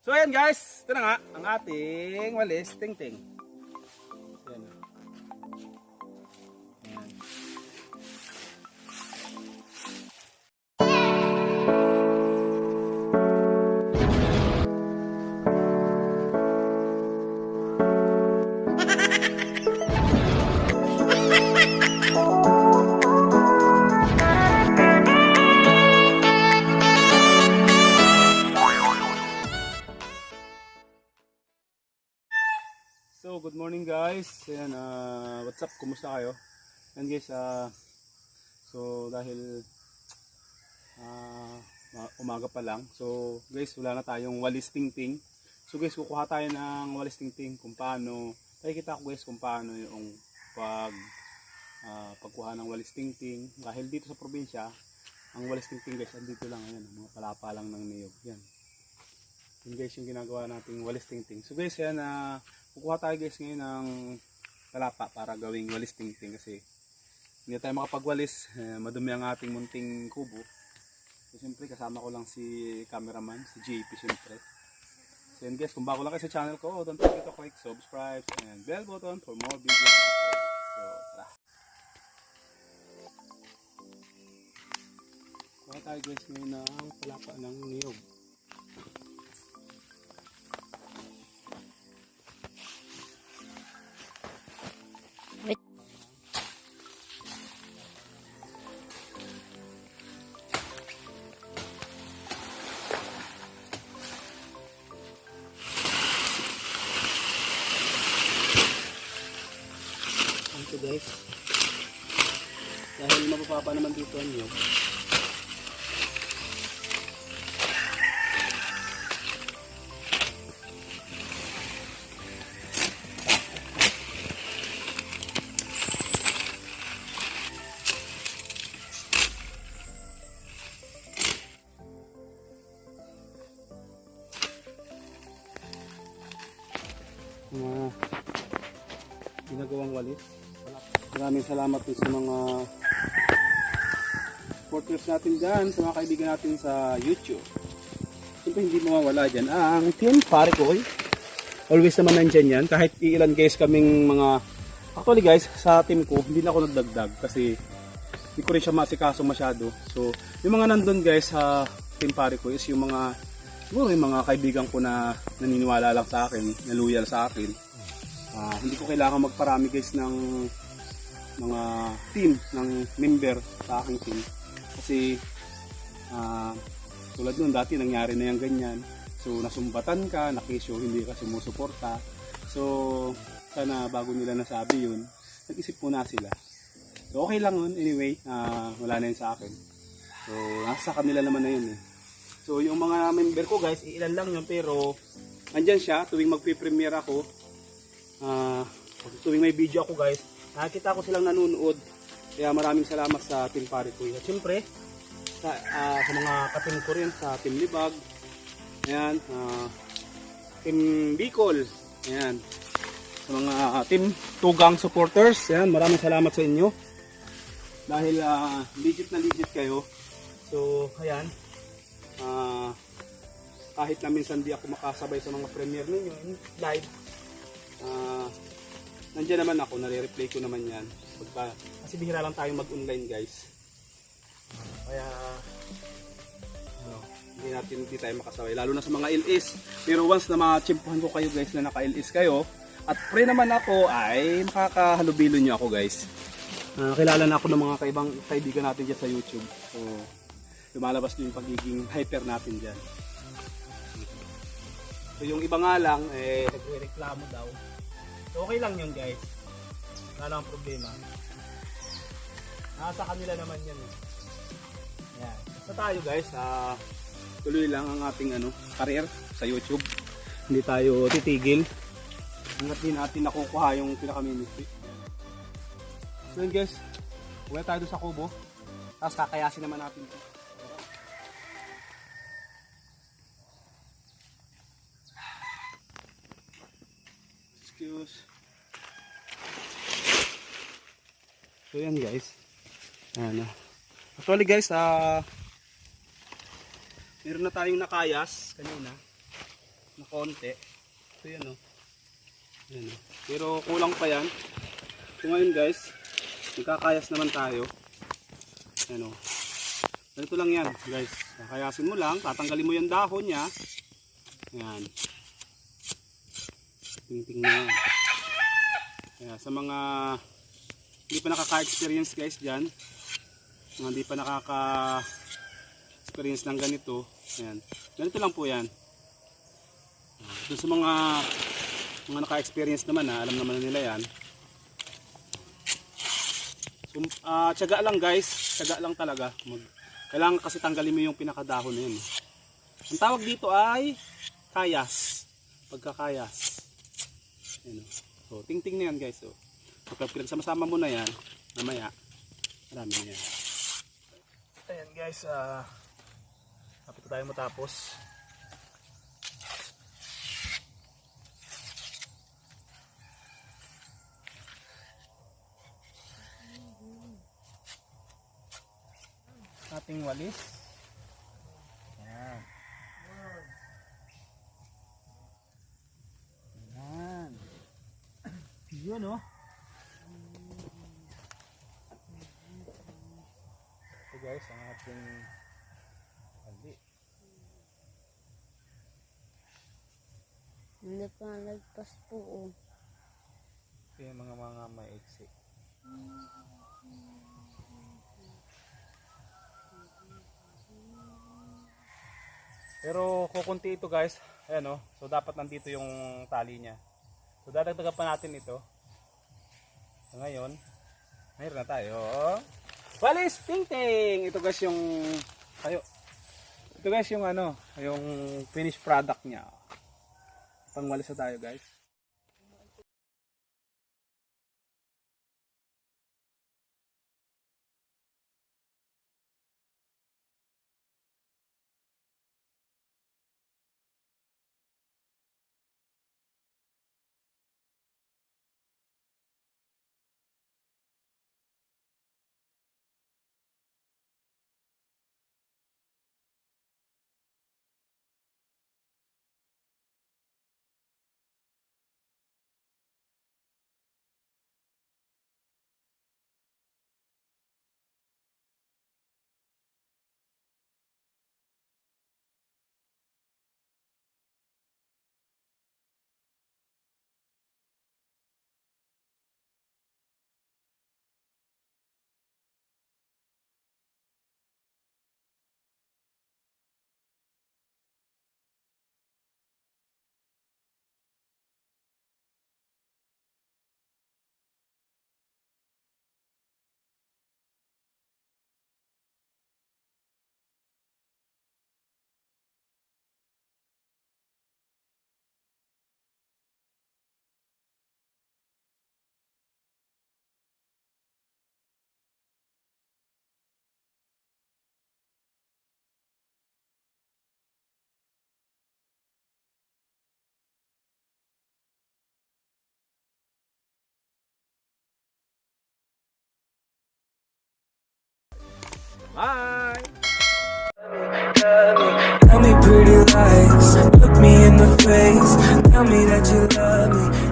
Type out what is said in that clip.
So ayan guys, ito na nga ang ating walis tingting. Ayan. Ayan. So, good morning guys. Ayan, what's up? Kumusta kayo? Ayan guys, so dahil umaga pa lang. So guys, wala na tayong walis tingting. So guys, kukuha tayo ng walis tingting kung paano. Nakikita ko guys kung paano yung pagkuha ng walis tingting. Dahil dito sa probinsya, ang walis tingting guys, andito lang. Ayan, mga palapa lang ng niyog. Yan. Yan guys yung ginagawa nating walis tingting. So guys, ayan, kukuha tayo guys ngayon ng talapa para gawing walis tingting kasi hindi tayo makapagwalis, madumi ang ating munting kubo. So siyempre kasama ko lang si cameraman, si JP siyempre. So yun guys, kung bago lang kayo sa channel ko, don't forget to click subscribe and bell button for more videos. So tara. Kuha tayo guys ngayon ng talapa ng niyog. Ito guys, dahil mababa naman dito ang niyog. Ginagawang walis. Maraming salamat din sa mga supporters natin dyan, sa mga kaibigan natin sa YouTube. Siyempre hindi mawawala dyan ang Team Parikoy. Always naman nandyan yan. Kahit ilan guys kaming mga... Actually guys, sa team ko, hindi na ako nagdagdag kasi hindi ko rin siya masikaso masyado. So, yung mga nandun guys sa Team Parikoy is yung mga... Siguro yung mga kaibigan ko na naniniwala lang sa akin, na loyal sa akin. Hindi ko kailangan magparami guys ng mga team, ng member sa aking team kasi tulad nun dati nangyari na yung ganyan, so nasumbatan ka, nakisyo hindi ka sumusuporta, so sana bago nila nasabi yun, nag-isip muna sila. So okay lang yun, anyway, wala na yun sa akin, so nasa kanila naman na yun eh. So yung mga member ko guys, ilan lang yun pero andyan siya tuwing magpe-premiere ako, tuwing may video ako guys, nakikita ko silang nanonood. Kaya maraming salamat sa Team Parikoy. At syempre, sa mga katim ko rin, sa Team Libag, ayan, Team Bicol, ayan, sa mga Team Tugang supporters, ayan, maraming salamat sa inyo. Dahil legit na legit kayo. So, ayan, kahit na minsan di ako makasabay sa mga premiere ninyo live, nandiyan naman ako, nare-replay ko naman yan. Kasi bihira lang tayo mag-online guys. Kaya, hindi tayo makasaway. Lalo na sa mga LS. Pero once na ma-chimpuhan ko kayo guys na naka-LS kayo, at pre naman ako, ay makakahalubilo nyo ako guys. Kilala na ako ng mga kaibigan natin dyan sa YouTube. So, lumalabas din yung pagiging hyper natin dyan. So, yung iba nga lang, nagre-reklamo daw. So, okay lang yun guys. Wala lang problema. Nasa kanila naman yan eh. Yan. Basta tayo guys, tuloy lang ang ating career sa YouTube. Hindi tayo titigil. Hanggat din natin nakukuha yung pinaka-ministry. So yun guys, uwi tayo doon sa kubo. Tapos kakayasin naman natin ito. Excuse. So yan guys. Actually guys, meron na tayong nakayas kanina. na konti. So yan o. Yan, o. Pero kulang pa yan. So ngayon guys, magkakayas naman tayo. Yan o. Ganito lang yan guys. Kakayasin mo lang, tatanggalin mo yung dahon niya. Yan. Tingting na yan. Kaya sa mga hindi pa nakaka-experience guys dyan, mga hindi pa nakaka-experience ng ganito, yan. Ganito lang po yan. Doon sa mga naka-experience naman, alam naman nila yan. So, tiyaga lang guys, tiyaga lang talaga. Kailangan kasi tanggalin mo yung pinakadahon na yun. Ang tawag dito ay kayas. Pagkakayas. Yan, so, ting-ting na yan guys. So, kapag pinagsama-sama mo na yan, mamaya, marami na yan. Ayan guys, kapit tayo matapos. Ating walis. Ayan. Ayan. Yun oh. Ito guys, ang ating hali. Hindi pa nagpas po. Oh. Ito yung mga maiksi. Pero kukunti ito guys. Ayan oh. So dapat nandito yung tali niya. So dadagdagan pa natin ito. So ngayon, mayroon na tayo. Walis ting-ting! Ito guys yung ito guys yung yung finished product niya. Pangwalis na tayo guys. Bye! Tell me pretty lies, look me in the face, tell me that you love me.